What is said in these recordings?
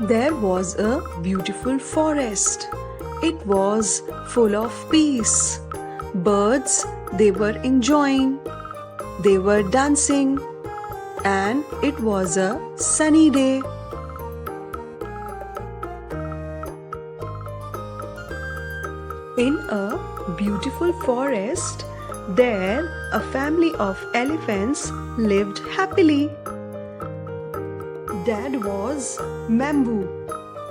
There was a beautiful forest. It was full of peace. Birds, they were enjoying. They were dancing. And it was a sunny day. In a beautiful forest, there a family of elephants lived happily. Dad was Mambu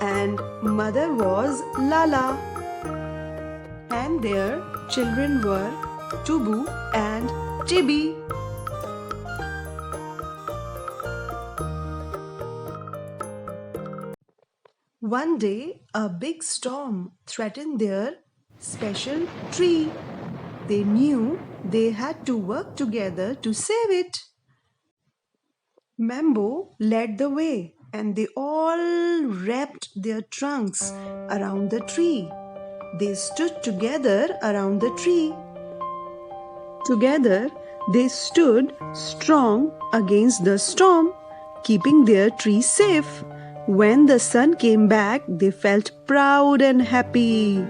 and mother was Lala, and their children were Tubu and Tibi. One day, a big storm threatened their special tree. They knew they had to work together to save it. Mambo led the way, and they all wrapped their trunks around the tree. They stood together around the tree. Together, they stood strong against the storm, keeping their tree safe. When the sun came back, they felt proud and happy.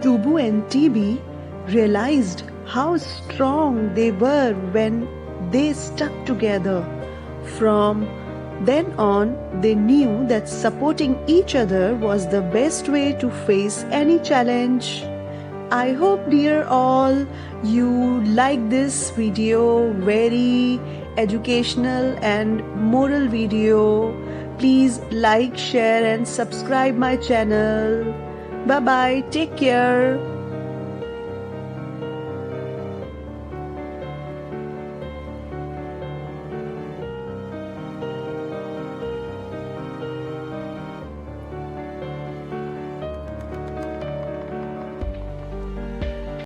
Tubu and Tibi realized how strong they were when they stuck together. From then on, they knew that supporting each other was the best way to face any challenge. I hope, dear all, you like this video, very educational and moral video. Please like, share and subscribe my channel. Bye bye. Take care.